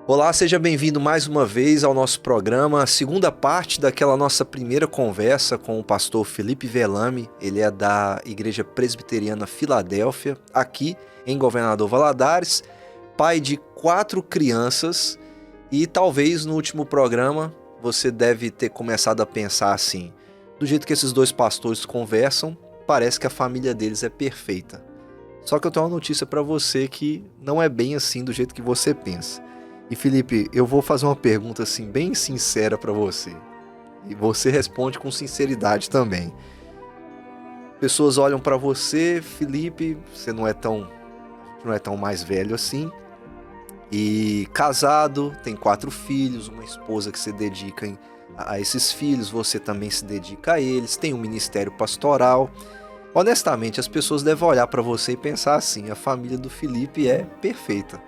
Olá, seja bem-vindo mais uma vez ao nosso programa, a segunda parte daquela nossa primeira conversa com o pastor Felipe Velame. Ele é da Igreja Presbiteriana Filadélfia, aqui em Governador Valadares, pai de 4 crianças, e talvez no último programa você deve ter começado a pensar assim: do jeito que esses dois pastores conversam, parece que a família deles é perfeita. Só que eu tenho uma notícia para você que não é bem assim do jeito que você pensa. E Felipe, eu vou fazer uma pergunta assim bem sincera para você. E você responde com sinceridade também. Pessoas olham para você, Felipe, você não é tão mais velho assim. E casado, tem 4 filhos, uma esposa que se dedica a esses filhos, você também se dedica a eles, tem um ministério pastoral. Honestamente, as pessoas devem olhar para você e pensar assim: a família do Felipe é perfeita.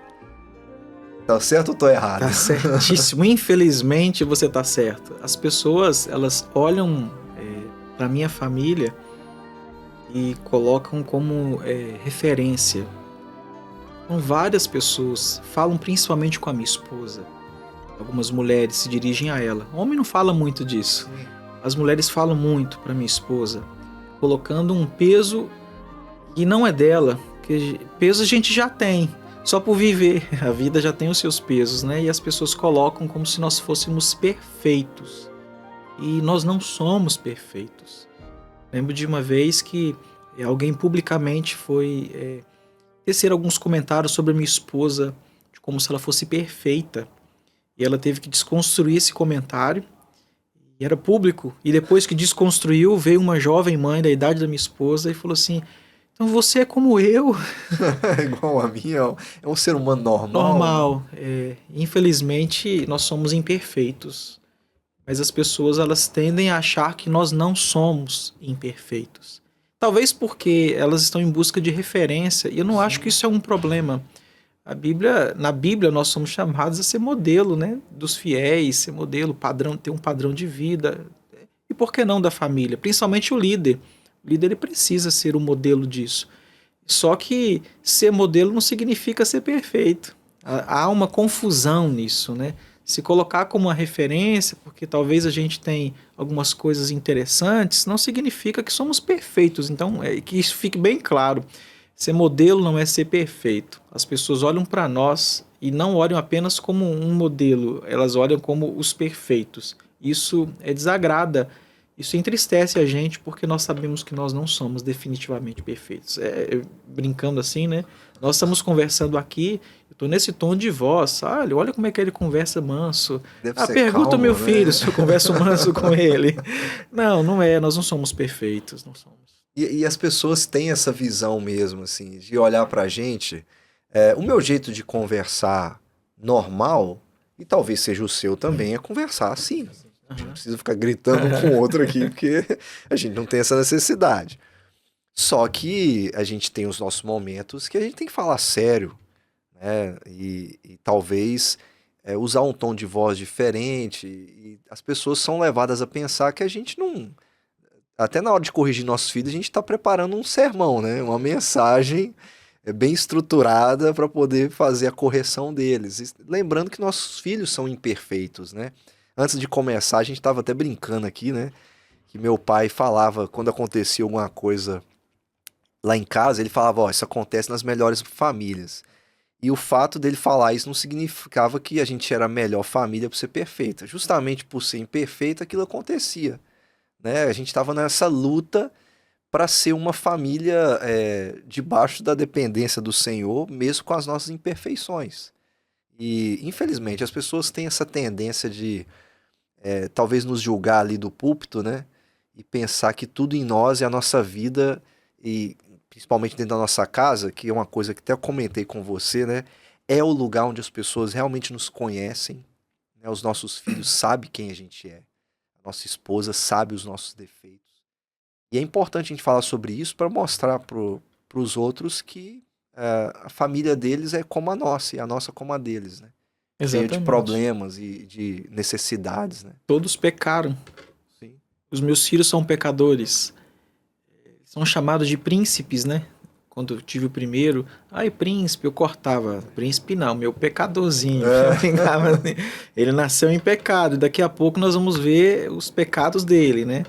Tá certo ou tô errado? Tá certíssimo. Infelizmente, você tá certo. As pessoas, elas olham para minha família e colocam como referência. Com várias pessoas, falam principalmente com a minha esposa. Algumas mulheres se dirigem a ela. O homem não fala muito disso. As mulheres falam muito para minha esposa, colocando um peso que não é dela, que peso a gente já tem. Só por viver, a vida já tem os seus pesos, né? E as pessoas colocam como se nós fôssemos perfeitos. E nós não somos perfeitos. Lembro de uma vez que alguém publicamente foi tecer alguns comentários sobre a minha esposa, de como se ela fosse perfeita. E ela teve que desconstruir esse comentário. E era público. E depois que desconstruiu, veio uma jovem mãe da idade da minha esposa e falou assim: então você é como eu. É igual a mim, é um ser humano normal, né? Normal. Infelizmente, nós somos imperfeitos. Mas as pessoas, elas tendem a achar que nós não somos imperfeitos. Talvez porque elas estão em busca de referência. E eu não acho que isso é um problema. Na Bíblia, nós somos chamados a ser modelo, né? Dos fiéis, ser modelo, padrão, ter um padrão de vida. E por que não da família? Principalmente o líder. O líder, ele precisa ser o modelo disso. Só que ser modelo não significa ser perfeito. Há uma confusão nisso, né? Se colocar como uma referência, porque talvez a gente tenha algumas coisas interessantes, não significa que somos perfeitos. Então, que isso fique bem claro. Ser modelo não é ser perfeito. As pessoas olham para nós e não olham apenas como um modelo, elas olham como os perfeitos. Isso desagrada. Isso entristece a gente porque nós sabemos que nós não somos definitivamente perfeitos. Brincando assim, né? Nós estamos conversando aqui, eu estou nesse tom de voz. Olha como é que ele conversa manso. Deve ser Pergunta ao calmo, meu né? filho se eu converso manso com ele. Não, não é. Nós não somos perfeitos, não somos. E as pessoas têm essa visão mesmo, assim, de olhar pra gente. O meu jeito de conversar normal, e talvez seja o seu também, é conversar assim. A gente não Aham. precisa ficar gritando um com o outro aqui, porque a gente não tem essa necessidade. Só que a gente tem os nossos momentos que a gente tem que falar sério, né? E talvez usar um tom de voz diferente. E as pessoas são levadas a pensar que a gente não. Até na hora de corrigir nossos filhos, a gente está preparando um sermão, né? Uma mensagem bem estruturada para poder fazer a correção deles. E lembrando que nossos filhos são imperfeitos, né? Antes de começar, a gente estava até brincando aqui, né? Que meu pai falava, quando acontecia alguma coisa lá em casa, ele falava: ó, isso acontece nas melhores famílias. E o fato dele falar isso não significava que a gente era a melhor família por ser perfeita. Justamente por ser imperfeita, aquilo acontecia, né? A gente estava nessa luta para ser uma família debaixo da dependência do Senhor, mesmo com as nossas imperfeições. E, infelizmente, as pessoas têm essa tendência de talvez nos julgar ali do púlpito, né? E pensar que tudo em nós é a nossa vida, e principalmente dentro da nossa casa, que é uma coisa que até eu comentei com você, né? É o lugar onde as pessoas realmente nos conhecem, né? Os nossos filhos sabem quem a gente é. A nossa esposa sabe os nossos defeitos. E é importante a gente falar sobre isso para mostrar para os outros que a família deles é como a nossa e a nossa como a deles, né? Cheia de Exatamente. problemas e de necessidades, né? Todos pecaram. Sim. Os meus filhos são pecadores. São chamados de príncipes, né? quando eu tive o primeiro, ai, príncipe, eu cortava. Príncipe não, meu pecadorzinho. Ele nasceu em pecado, e daqui a pouco nós vamos ver os pecados dele, né?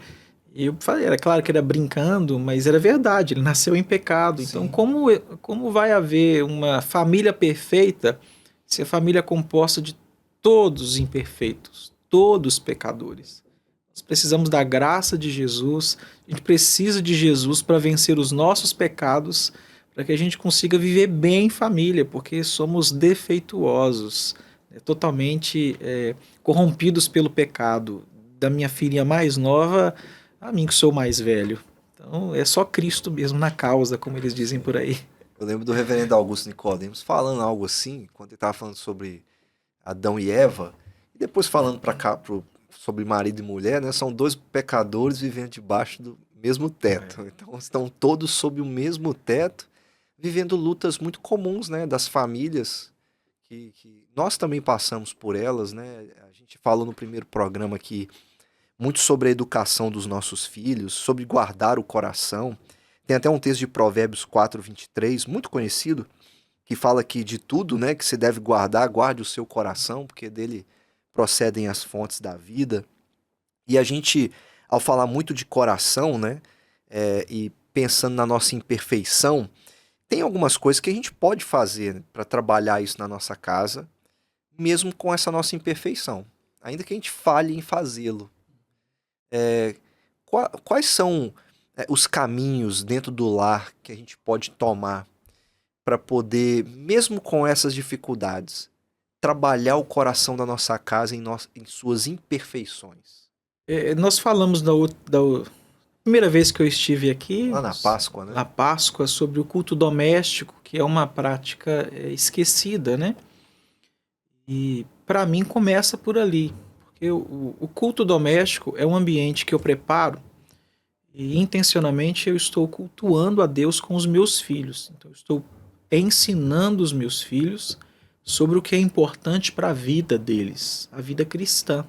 E eu falei, era claro que era brincando, mas era verdade, ele nasceu em pecado. Então, Sim. como vai haver uma família perfeita se a família é composta de todos imperfeitos, todos pecadores? Nós precisamos da graça de Jesus, a gente precisa de Jesus para vencer os nossos pecados, para que a gente consiga viver bem em família, porque somos defeituosos, totalmente corrompidos pelo pecado. Da minha filha mais nova a mim que sou mais velho. Então é só Cristo mesmo na causa, como eles dizem por aí. Eu lembro do reverendo Augusto Nicodemos falando algo assim, quando ele estava falando sobre Adão e Eva, e depois falando para cá sobre marido e mulher, né? São dois pecadores vivendo debaixo do mesmo teto. Então estão todos sob o mesmo teto, vivendo lutas muito comuns, né? Das famílias, que nós também passamos por elas, né? A gente falou no primeiro programa aqui muito sobre a educação dos nossos filhos, sobre guardar o coração. Tem até um texto de Provérbios 4:23, muito conhecido, que fala que de tudo, né, que se deve guardar, guarde o seu coração, porque dele procedem as fontes da vida. E a gente, ao falar muito de coração, né, e pensando na nossa imperfeição, tem algumas coisas que a gente pode fazer para trabalhar isso na nossa casa, mesmo com essa nossa imperfeição, ainda que a gente falhe em fazê-lo. Quais são os caminhos dentro do lar que a gente pode tomar para poder, mesmo com essas dificuldades, trabalhar o coração da nossa casa em suas imperfeições? Nós falamos da primeira vez que eu estive aqui, Lá na Páscoa, né? na Páscoa, sobre o culto doméstico, que é uma prática esquecida, né? E para mim começa por ali. Porque o culto doméstico é um ambiente que eu preparo e intencionalmente eu estou cultuando a Deus com os meus filhos. Então eu estou ensinando os meus filhos sobre o que é importante para a vida deles, a vida cristã.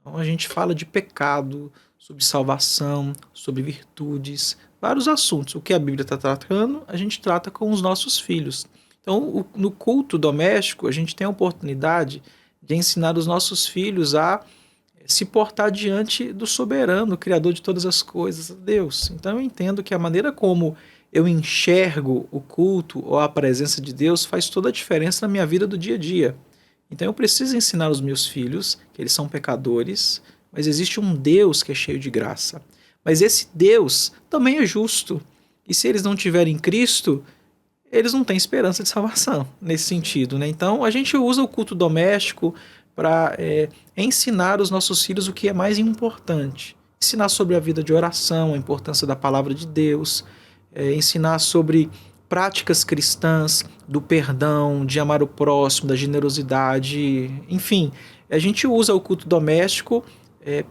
Então a gente fala de pecado, sobre salvação, sobre virtudes, vários assuntos. O que a Bíblia está tratando, a gente trata com os nossos filhos. Então, no culto doméstico, a gente tem a oportunidade de ensinar os nossos filhos a se portar diante do soberano, Criador de todas as coisas, Deus. Então eu entendo que a maneira como eu enxergo o culto ou a presença de Deus faz toda a diferença na minha vida do dia a dia. Então eu preciso ensinar os meus filhos que eles são pecadores, mas existe um Deus que é cheio de graça. Mas esse Deus também é justo. E se eles não tiverem Cristo, eles não têm esperança de salvação nesse sentido, né? Então a gente usa o culto doméstico para ensinar os nossos filhos o que é mais importante. Ensinar sobre a vida de oração, a importância da palavra de Deus, ensinar sobre práticas cristãs, do perdão, de amar o próximo, da generosidade, enfim. A gente usa o culto doméstico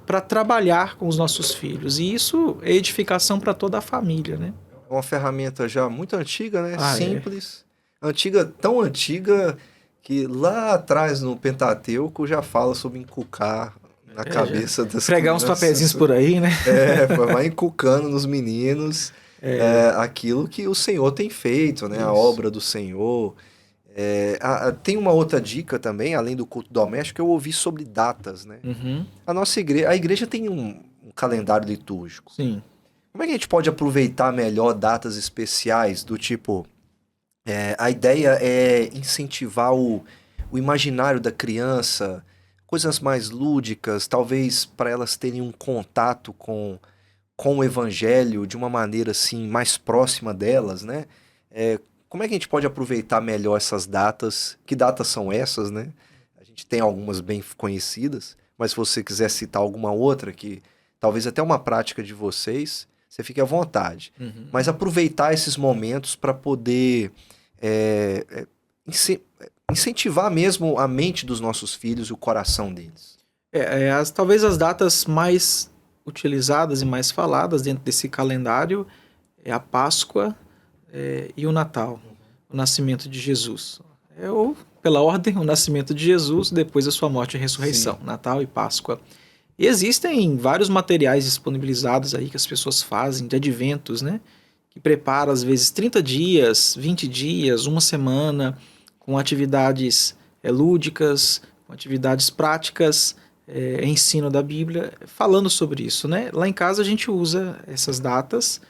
para trabalhar com os nossos filhos. E isso é edificação para toda a família, né? É uma ferramenta já muito antiga, né? Ah, Simples. Antiga, tão antiga que lá atrás no Pentateuco já fala sobre inculcar na cabeça das pregar uns crianças. Papezinhos por aí, né? Vai inculcando nos meninos aquilo que o Senhor tem feito, né? Isso. A obra do Senhor. Tem uma outra dica também, além do culto doméstico, que eu ouvi sobre datas, né? Uhum. A igreja tem um calendário litúrgico. Sim. Como é que a gente pode aproveitar melhor datas especiais do tipo... a ideia é incentivar o imaginário da criança, coisas mais lúdicas, talvez para elas terem um contato com o evangelho de uma maneira assim mais próxima delas, né? Como é que a gente pode aproveitar melhor essas datas? Que datas são essas, né? A gente tem algumas bem conhecidas, mas se você quiser citar alguma outra que talvez até uma prática de vocês, você fique à vontade. Uhum. Mas aproveitar esses momentos para poder incentivar mesmo a mente dos nossos filhos e o coração deles. Talvez as datas mais utilizadas e mais faladas dentro desse calendário é a Páscoa e o Natal, o nascimento de Jesus. Ou, pela ordem, o nascimento de Jesus, depois a sua morte e ressurreição, Sim. Natal e Páscoa. E existem vários materiais disponibilizados aí que as pessoas fazem, de adventos, né? que prepara às vezes 30 dias, 20 dias, uma semana, com atividades lúdicas, com atividades práticas, ensino da Bíblia, falando sobre isso, né? Lá em casa a gente usa essas datas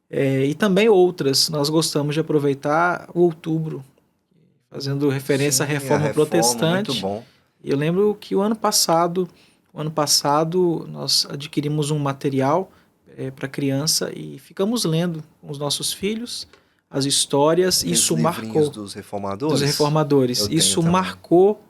e também outras. Nós gostamos de aproveitar o outubro, fazendo referência à Sim, a Reforma reforma, muito Protestante. bom. Eu lembro que o ano passado nós adquirimos um material para criança e ficamos lendo com os nossos filhos as histórias. Aqueles Isso livrinhos marcou dos dos reformadores, reformadores. eu tenho Isso também. marcou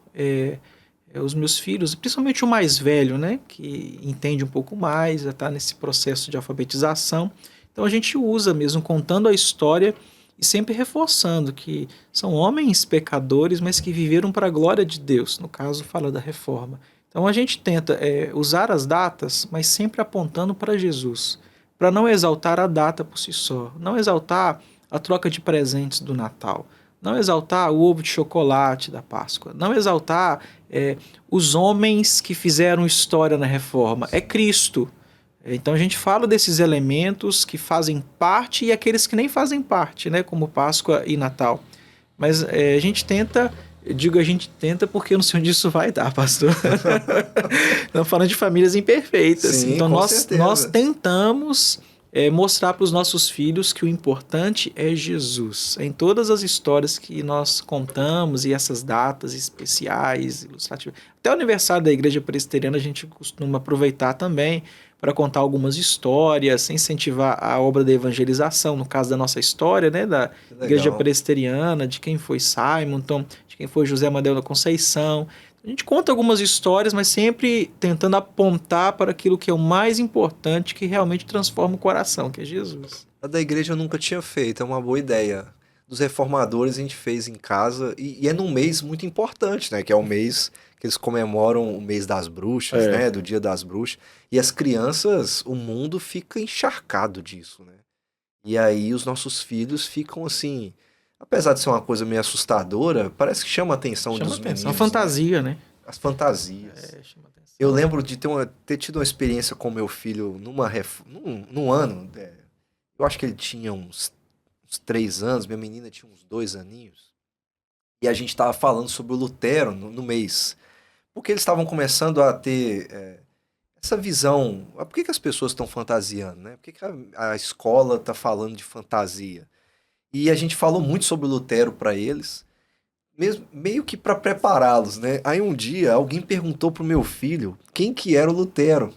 os meus filhos, principalmente o mais velho, né, que entende um pouco mais, já está nesse processo de alfabetização. Então a gente usa mesmo contando a história e sempre reforçando que são homens pecadores, mas que viveram para a glória de Deus. No caso, fala da reforma. Então a gente tenta usar as datas, mas sempre apontando para Jesus, para não exaltar a data por si só, não exaltar a troca de presentes do Natal, não exaltar o ovo de chocolate da Páscoa, não exaltar os homens que fizeram história na reforma. É Cristo. Então a gente fala desses elementos que fazem parte e aqueles que nem fazem parte, né, como Páscoa e Natal. Mas a gente tenta, eu digo a gente tenta porque eu não sei onde isso vai dar, pastor. Estamos falando de famílias imperfeitas. Sim, Então com nós certeza. tentamos mostrar para os nossos filhos que o importante é Jesus. Em todas as histórias que nós contamos e essas datas especiais, ilustrativas. Até o aniversário da Igreja Presbiteriana a gente costuma aproveitar também para contar algumas histórias, incentivar a obra da evangelização, no caso da nossa história, né, da Que Igreja legal. Presbiteriana, de quem foi Simonton, de quem foi José Amadeu da Conceição. A gente conta algumas histórias, mas sempre tentando apontar para aquilo que é o mais importante, que realmente transforma o coração, que é Jesus. A da igreja eu nunca tinha feito, é uma boa ideia. Dos reformadores a gente fez em casa e é num mês muito importante, né? Que é o mês que eles comemoram o mês das bruxas, É. né? Do Dia das Bruxas. E as crianças, o mundo fica encharcado disso, né? E aí os nossos filhos ficam assim, apesar de ser uma coisa meio assustadora, parece que chama a atenção Chama dos atenção. A meninos, né? fantasia, né? As fantasias. Chama Eu atenção. lembro de ter tido uma experiência com meu filho num ano. Eu acho que ele tinha uns 3 anos, minha menina tinha uns 2 aninhos. E a gente estava falando sobre o Lutero no mês. Porque eles estavam começando a ter essa visão. Por que as pessoas estão fantasiando, né? Por que a escola está falando de fantasia? E a gente falou muito sobre o Lutero para eles, mesmo, meio que para prepará-los, né? Aí um dia alguém perguntou pro meu filho quem que era o Lutero.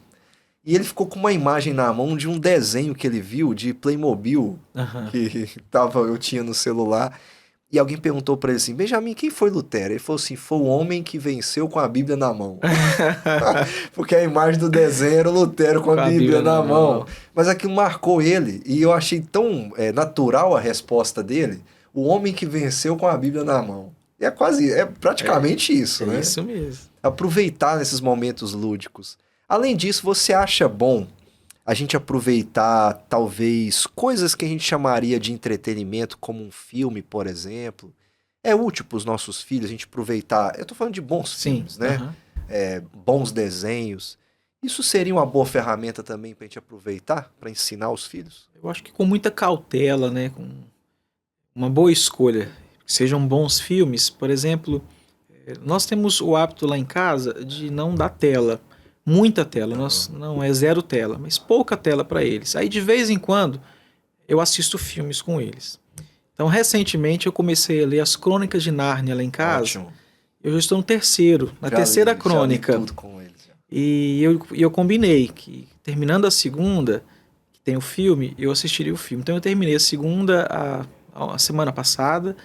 E ele ficou com uma imagem na mão de um desenho que ele viu de Playmobil Aham. que eu tinha no celular. E alguém perguntou para ele assim: Benjamin, quem foi Lutero? Ele falou assim: foi o homem que venceu com a Bíblia na mão. Porque a imagem do desenho era o Lutero com a Com a Bíblia Bíblia na na mão. mão. Mas aquilo marcou ele. E eu achei tão natural a resposta dele: o homem que venceu com a Bíblia na mão. E é praticamente isso, É né? isso mesmo. Aproveitar nesses momentos lúdicos. Além disso, você acha bom a gente aproveitar, talvez, coisas que a gente chamaria de entretenimento, como um filme, por exemplo? É útil para os nossos filhos a gente aproveitar. Eu tô falando de bons Sim. filmes, né? Aham. Bons desenhos. Isso seria uma boa ferramenta também para a gente aproveitar, para ensinar os filhos? Eu acho que com muita cautela, né? Com uma boa escolha. Que sejam bons filmes. Por exemplo, nós temos o hábito lá em casa de não dar tela. Muita tela. Nós não é zero tela, mas pouca tela para eles. Aí de vez em quando eu assisto filmes com eles. Então, recentemente eu comecei a ler as Crônicas de Nárnia lá em casa. Ótimo. Eu já estou no terceiro, na terceira Já li crônica. tudo com eles. Já. E eu combinei que, terminando a segunda, que tem o filme, eu assistiria o filme. Então eu terminei a segunda a semana passada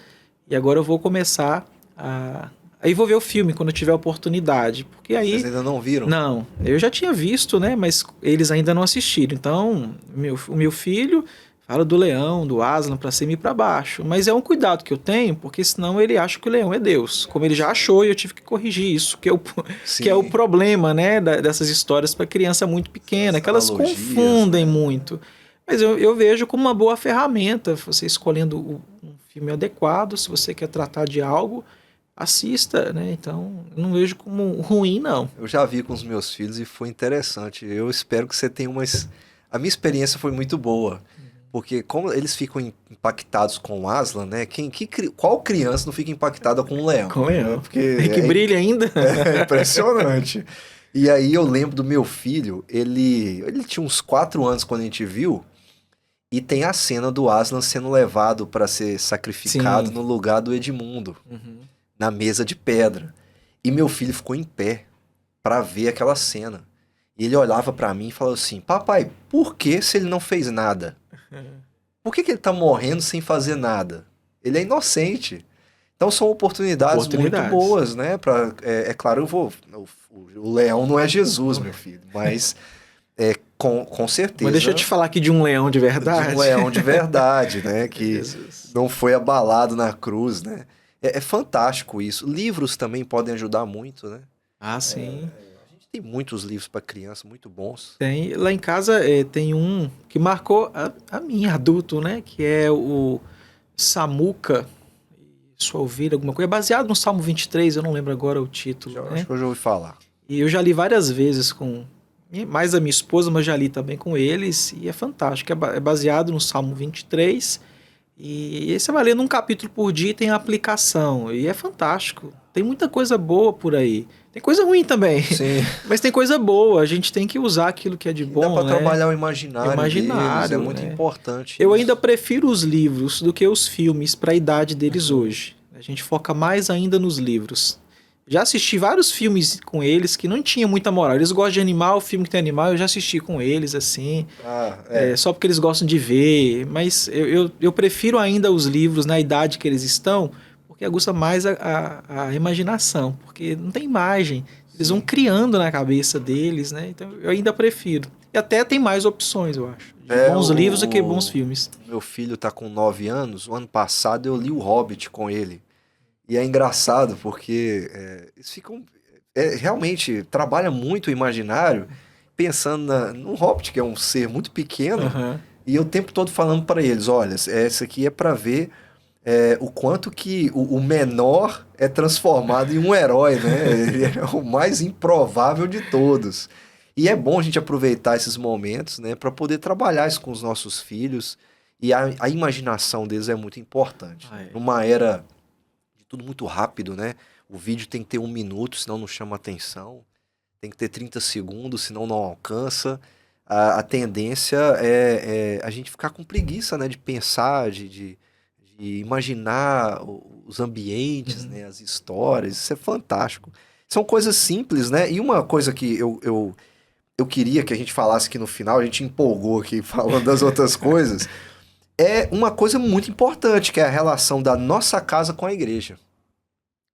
e agora eu vou começar a... Aí vou ver o filme quando eu tiver oportunidade. Porque aí... Vocês ainda não viram? Não, eu já tinha visto, né? Mas eles ainda não assistiram. Então, o meu filho fala do leão, do Aslan, pra cima e pra baixo. Mas é um cuidado que eu tenho, porque senão ele acha que o leão é Deus. Como ele já achou, e eu tive que corrigir isso, que é o Sim. problema, né? Dessas histórias para criança muito pequena, Essas que elas analogias, confundem né? muito. Mas eu vejo como uma boa ferramenta, você escolhendo um filme adequado, se você quer tratar de algo, assista, né? Então, eu não vejo como ruim, não. Eu já vi com os meus filhos e foi interessante. Eu espero que você tenha A minha experiência foi muito boa, Porque como eles ficam impactados com o Aslan, né? Qual criança não fica impactada com um leão? Com leão. Porque É que brilha ainda. é impressionante. E aí eu lembro do meu filho, ele tinha uns 4 anos quando a gente viu, e tem a cena do Aslan sendo levado para ser sacrificado Sim. no lugar do Edmundo, Uhum. na mesa de pedra. E meu filho ficou em pé para ver aquela cena. E ele olhava para mim e falou assim: Papai, por que se ele não fez nada? Por que ele tá morrendo sem fazer nada? Ele é inocente. Então são oportunidades muito boas, né? É claro, o leão não é Jesus, meu filho, mas com certeza. Mas deixa eu te falar aqui de um leão de verdade. De um leão de verdade, né? Que Jesus. não foi abalado na cruz, né? É fantástico isso. Livros também podem ajudar muito, né? Ah, sim. A gente tem muitos livros para criança, muito bons. Tem. Lá em casa tem um que marcou a mim, adulto, né? Que é o Samuca, Sua Ovelha, alguma coisa. É baseado no Salmo 23, eu não lembro agora o título, né? Acho que eu já ouvi falar. E eu já li várias vezes mais a minha esposa, mas já li também com eles. E é fantástico. É baseado no Salmo 23. E você vai lendo um capítulo por dia e tem a aplicação. E é fantástico. Tem muita coisa boa por aí. Tem coisa ruim também. Sim. Mas tem coisa boa. A gente tem que usar aquilo que é de bom, Dá para né? trabalhar o imaginário deles, é muito né? importante. Eu isso. ainda prefiro os livros do que os filmes para a idade deles hoje. A gente foca mais ainda nos livros. Já assisti vários filmes com eles que não tinha muita moral. Eles gostam de animal, filme que tem animal, eu já assisti com eles, assim. Só porque eles gostam de ver. Mas eu prefiro ainda os livros na idade que eles estão, porque aguça mais a imaginação. Porque não tem imagem. Eles vão criando na cabeça deles, né? Então eu ainda prefiro. E até tem mais opções, eu acho. De bons livros do que bons filmes. Meu filho tá com 9 anos. O ano passado eu li O Hobbit com ele. E é engraçado porque eles ficam. Realmente trabalha muito o imaginário, pensando no Hobbit, que é um ser muito pequeno, e eu o tempo todo falando para eles: olha, essa aqui é para ver o quanto que o menor é transformado em um herói, né? Ele é o mais improvável de todos. E é bom a gente aproveitar esses momentos, né, para poder trabalhar isso com os nossos filhos. E a imaginação deles é muito importante. Numa era tudo muito rápido, né? O vídeo tem que ter 1 minuto, senão não chama atenção. Tem que ter 30 segundos, senão não alcança. A tendência é a gente ficar com preguiça, né? De pensar, de imaginar os ambientes, né? As histórias. Isso é fantástico. São coisas simples, né? E uma coisa que eu queria que a gente falasse aqui no final, a gente empolgou aqui falando das outras coisas, é uma coisa muito importante, que é a relação da nossa casa com a igreja.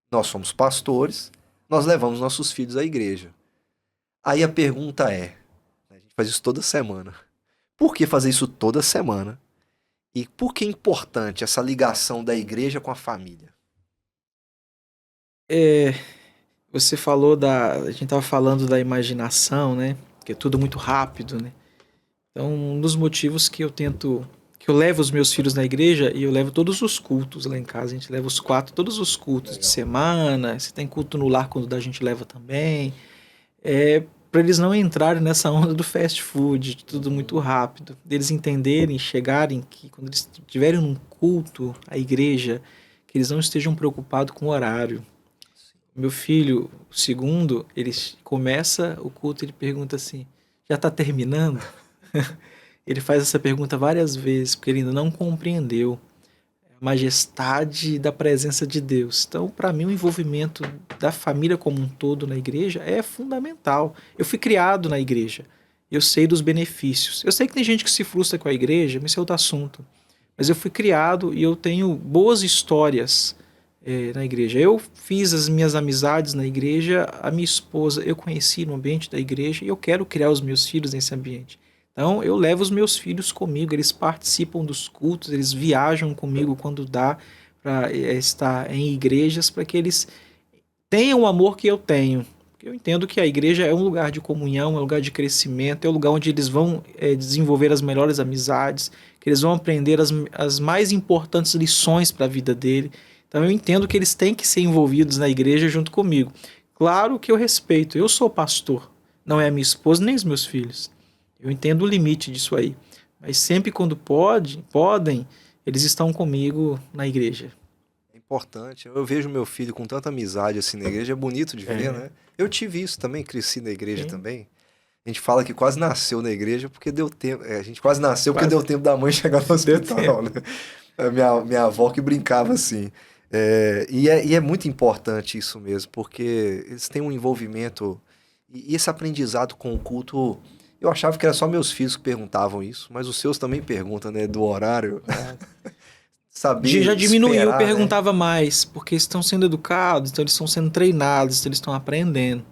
Nós somos pastores, nós levamos nossos filhos à igreja. Aí a pergunta a gente faz isso toda semana. Por que fazer isso toda semana? E por que é importante essa ligação da igreja com a família? Você falou a gente estava falando da imaginação, né? Que é tudo muito rápido, né? Então, um dos motivos que eu levo os meus filhos na igreja, e eu levo todos os cultos lá em casa, a gente leva todos os cultos de semana, se tem culto no lar quando a gente leva também, para eles não entrarem nessa onda do fast food, de tudo muito rápido, deles entenderem, chegarem, que quando eles estiverem num culto, a igreja, que eles não estejam preocupados com o horário. Meu filho, o segundo, ele começa o culto e ele pergunta assim: já está terminando? Ele faz essa pergunta várias vezes, porque ele ainda não compreendeu a majestade da presença de Deus. Então, para mim, o envolvimento da família como um todo na igreja é fundamental. Eu fui criado na igreja, eu sei dos benefícios. Eu sei que tem gente que se frustra com a igreja, mas isso é outro assunto. Mas eu fui criado e eu tenho boas histórias na igreja. Eu fiz as minhas amizades na igreja, a minha esposa eu conheci no ambiente da igreja e eu quero criar os meus filhos nesse ambiente. Então eu levo os meus filhos comigo, eles participam dos cultos, eles viajam comigo quando dá para estar em igrejas, para que eles tenham o amor que eu tenho. Eu entendo que a igreja é um lugar de comunhão, é um lugar de crescimento, é um lugar onde eles vão desenvolver as melhores amizades, que eles vão aprender as mais importantes lições para a vida dele. Então eu entendo que eles têm que ser envolvidos na igreja junto comigo. Claro que eu respeito, eu sou pastor, não é a minha esposa nem os meus filhos. Eu entendo o limite disso aí. Mas sempre quando podem, eles estão comigo na igreja. É importante. Eu vejo meu filho com tanta amizade assim na igreja, é bonito de ver, né? Eu tive isso também, cresci na igreja Sim. também. A gente fala que quase nasceu na igreja porque deu tempo. A gente quase nasceu porque Quase. deu tempo da mãe chegar no Deu hospital, né? A minha avó que brincava assim. E é muito importante isso mesmo, porque eles têm um envolvimento. E esse aprendizado com o culto. Eu achava que era só meus filhos que perguntavam isso, mas os seus também perguntam, né? Do horário. Saber Já diminuiu, esperar, né? perguntava mais, porque estão sendo educados, então eles estão sendo treinados, então eles estão aprendendo.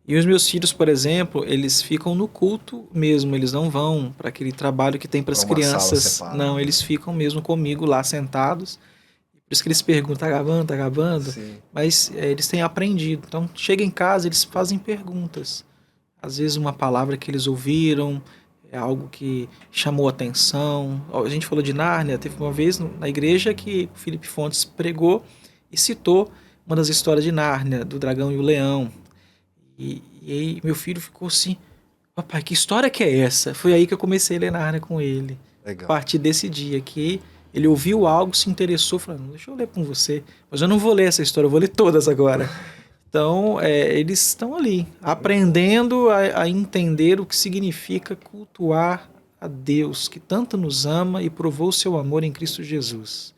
E os meus filhos, por exemplo, eles ficam no culto mesmo, eles não vão para aquele trabalho que tem para Para as uma sala crianças. Não, separada. eles ficam mesmo comigo lá sentados. Por isso que eles perguntam, tá gravando, tá gravando? Sim. Mas eles têm aprendido. Então, chega em casa, eles fazem perguntas. Às vezes uma palavra que eles ouviram, é algo que chamou atenção. A gente falou de Nárnia, teve uma vez na igreja que o Felipe Fontes pregou e citou uma das histórias de Nárnia, do dragão e o leão. E aí meu filho ficou assim, papai, que história que é essa? Foi aí que eu comecei a ler Nárnia com ele. A Legal. partir desse dia que ele ouviu algo, se interessou, falou, não, deixa eu ler com você. Mas eu não vou ler essa história, eu vou ler todas agora. Então, eles estão ali, aprendendo a entender o que significa cultuar a Deus, que tanto nos ama e provou o seu amor em Cristo Jesus.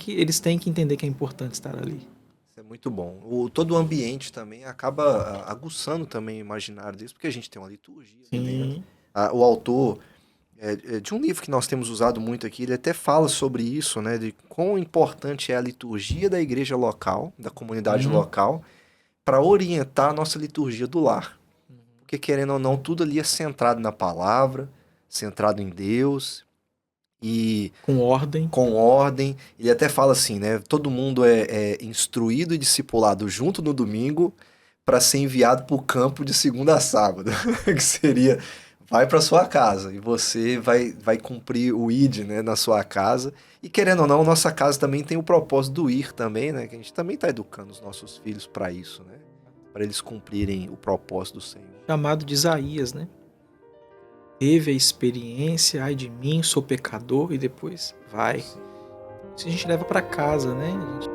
Eles têm que entender que é importante estar ali. Isso é muito bom. Todo o ambiente também acaba aguçando também o imaginário deles, porque a gente tem uma liturgia ali dentro. Sim. O autor de um livro que nós temos usado muito aqui, ele até fala sobre isso, né? De quão importante é a liturgia da igreja local, da comunidade local, para orientar a nossa liturgia do lar. Porque, querendo ou não, tudo ali é centrado na palavra, centrado em Deus e Com ordem. com ordem. Ele até fala assim, né? Todo mundo é instruído e discipulado junto no domingo para ser enviado para o campo de segunda a sábado, que seria vai para sua casa e você vai cumprir o ID, né, na sua casa. E querendo ou não, nossa casa também tem o propósito do ir também, né? Que a gente também está educando os nossos filhos para isso, né? Para eles cumprirem o propósito do Senhor. Chamado de Isaías, né? Teve a experiência, ai de mim, sou pecador, e depois vai. Isso a gente leva para casa, né? A gente